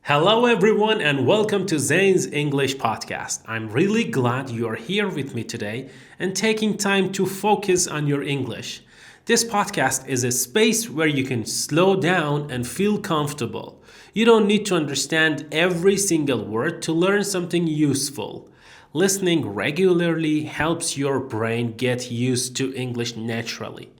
Hello, everyone, and welcome to Zane's English podcast. I'm really glad you are here with me today and taking time to focus on your English. This podcast is a space where you can slow down and feel comfortable. You don't need to understand every single word to learn something useful. Listening regularly helps your brain get used to English naturally.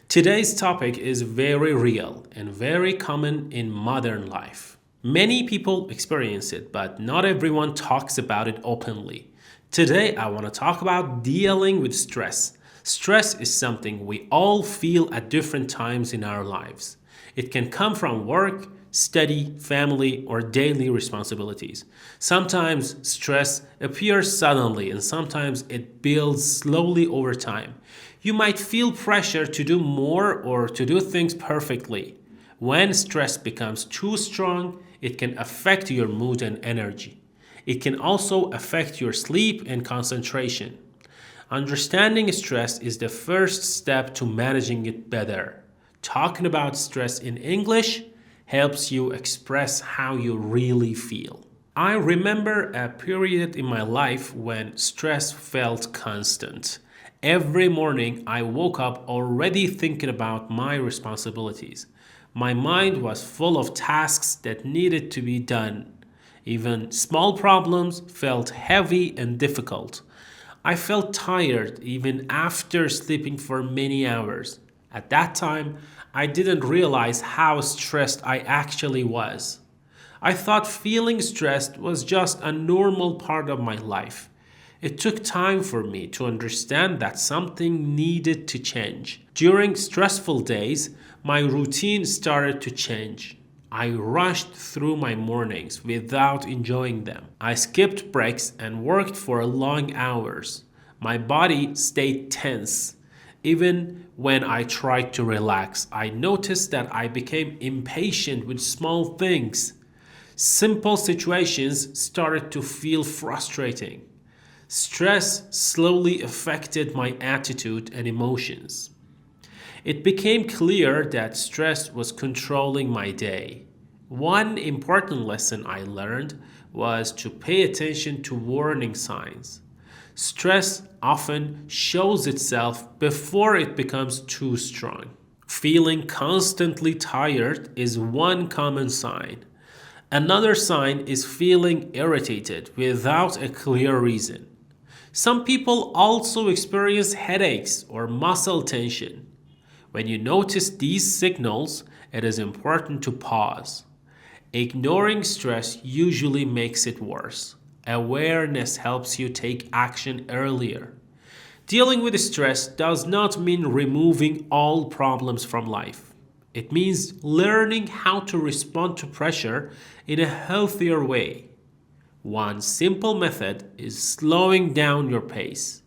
Today's topic is very real and very common in modern life. Many people experience it, but not everyone talks about it openly. Today, I want to talk about dealing with stress. Stress is something we all feel at different times in our lives. It can come from work, study, family, or daily responsibilities. Sometimes stress appears suddenly, and sometimes it builds slowly over time. You might feel pressure to do more or to do things perfectly. When stress becomes too strong, it can affect your mood and energy. It can also affect your sleep and concentration. Understanding stress is the first step to managing it better. Talking about stress in English helps you express how you really feel. I remember a period in my life when stress felt constant. Every morning I woke up already thinking about my responsibilities. My mind was full of tasks that needed to be done. Even small problems felt heavy and difficult. I felt tired even after sleeping for many hours. At that time, I didn't realize how stressed I actually was. I thought feeling stressed was just a normal part of my life. It took time for me to understand that something needed to change. During stressful days, my routine started to change. I rushed through my mornings without enjoying them. I skipped breaks and worked for long hours. My body stayed tense. Even when I tried to relax, I noticed that I became impatient with small things. Simple situations started to feel frustrating. Stress slowly affected my attitude and emotions. It became clear that stress was controlling my day. One important lesson I learned was to pay attention to warning signs. Stress often shows itself before it becomes too strong. Feeling constantly tired is one common sign. Another sign is feeling irritated without a clear reason. Some people also experience headaches or muscle tension. When you notice these signals, it is important to pause. Ignoring stress usually makes it worse. Awareness helps you take action earlier. Dealing with stress does not mean removing all problems from life. It means learning how to respond to pressure in a healthier way. One simple method is slowing down your pace.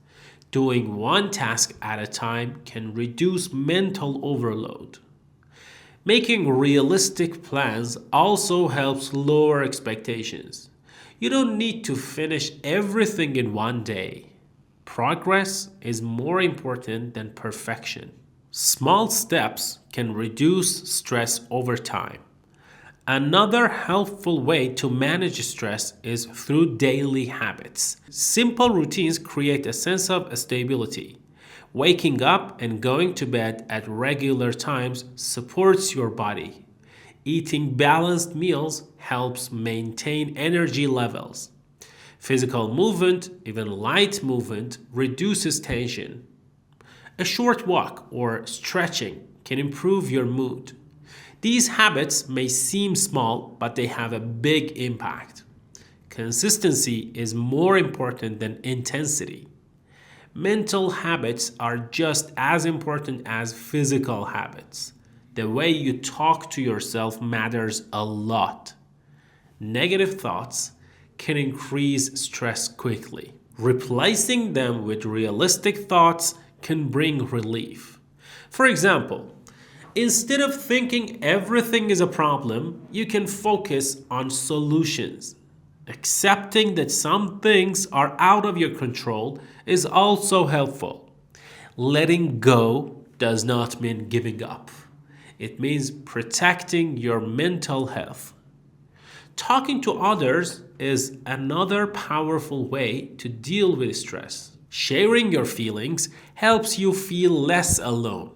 Doing one task at a time can reduce mental overload. Making realistic plans also helps lower expectations. You don't need to finish everything in one day. Progress is more important than perfection. Small steps can reduce stress over time. Another helpful way to manage stress is through daily habits. Simple routines create a sense of stability. Waking up and going to bed at regular times supports your body. Eating balanced meals helps maintain energy levels. Physical movement, even light movement, reduces tension. A short walk or stretching can improve your mood. These habits may seem small, but they have a big impact. Consistency is more important than intensity. Mental habits are just as important as physical habits. The way you talk to yourself matters a lot. Negative thoughts can increase stress quickly. Replacing them with realistic thoughts can bring relief. For example, instead of thinking everything is a problem, you can focus on solutions. Accepting that some things are out of your control is also helpful. Letting go does not mean giving up, it means protecting your mental health. Talking to others is another powerful way to deal with stress. Sharing your feelings helps you feel less alone.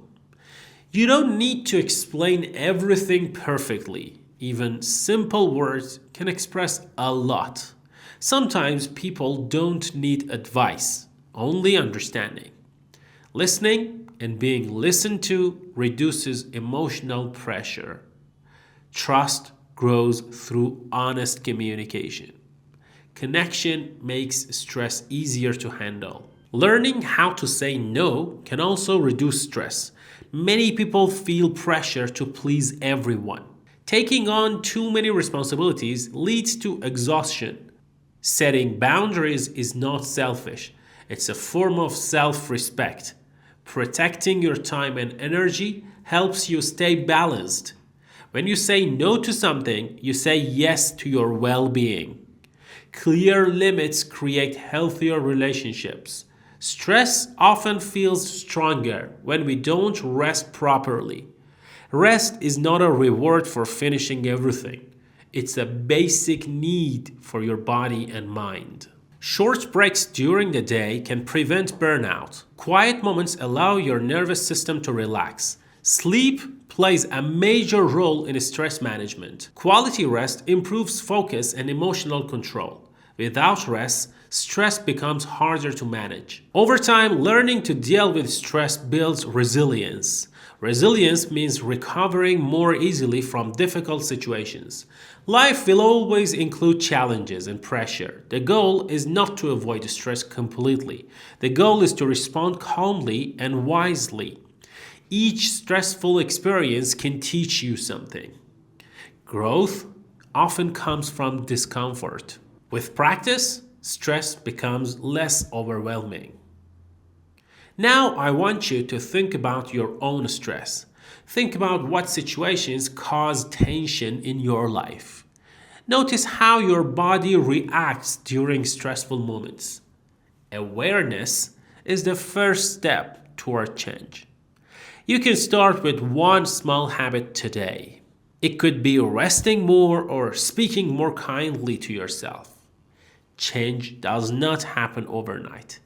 You don't need to explain everything perfectly. Even simple words can express a lot. Sometimes people don't need advice, only understanding. Listening and being listened to reduces emotional pressure. Trust grows through honest communication. Connection makes stress easier to handle. Learning how to say no can also reduce stress. Many people feel pressure to please everyone. Taking on too many responsibilities leads to exhaustion. Setting boundaries is not selfish, it's a form of self respect. Protecting your time and energy helps you stay balanced. When you say no to something, you say yes to your well being. Clear limits create healthier relationships. Stress often feels stronger when we don't rest properly. Rest is not a reward for finishing everything. It's a basic need for your body and mind. Short breaks during the day can prevent burnout. Quiet moments allow your nervous system to relax. Sleep plays a major role in stress management. Quality rest improves focus and emotional control. Without rest, stress becomes harder to manage. Over time, learning to deal with stress builds resilience. Resilience means recovering more easily from difficult situations. Life will always include challenges and pressure. The goal is not to avoid stress completely. The goal is to respond calmly and wisely. Each stressful experience can teach you something. Growth often comes from discomfort. With practice, stress becomes less overwhelming. Now I want you to think about your own stress. Think about what situations cause tension in your life. Notice how your body reacts during stressful moments. Awareness is the first step toward change. You can start with one small habit today. It could be resting more or speaking more kindly to yourself. Change does not happen overnight.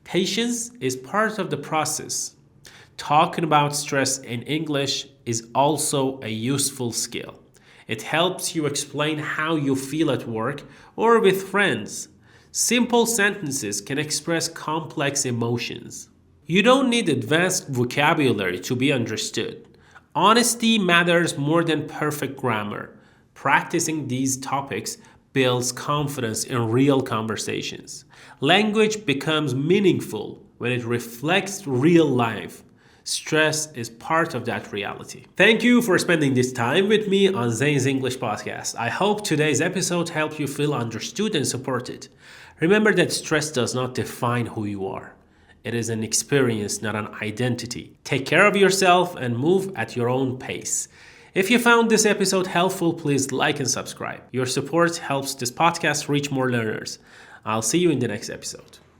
Patience is part of the process. Talking about stress in English is also a useful skill. It helps you explain how you feel at work or with friends. Simple sentences can express complex emotions. You don't need advanced vocabulary to be understood. Honesty matters more than perfect grammar. Practicing these topics builds confidence in real conversations. Language becomes meaningful when it reflects real life. Stress is part of that reality. Thank you for spending this time with me on Zane's English Podcast. I hope today's episode helped you feel understood and supported. Remember that stress does not define who you are. It is an experience, not an identity. Take care of yourself and move at your own pace. If you found this episode helpful, please like and subscribe. Your support helps this podcast reach more learners. I'll see you in the next episode.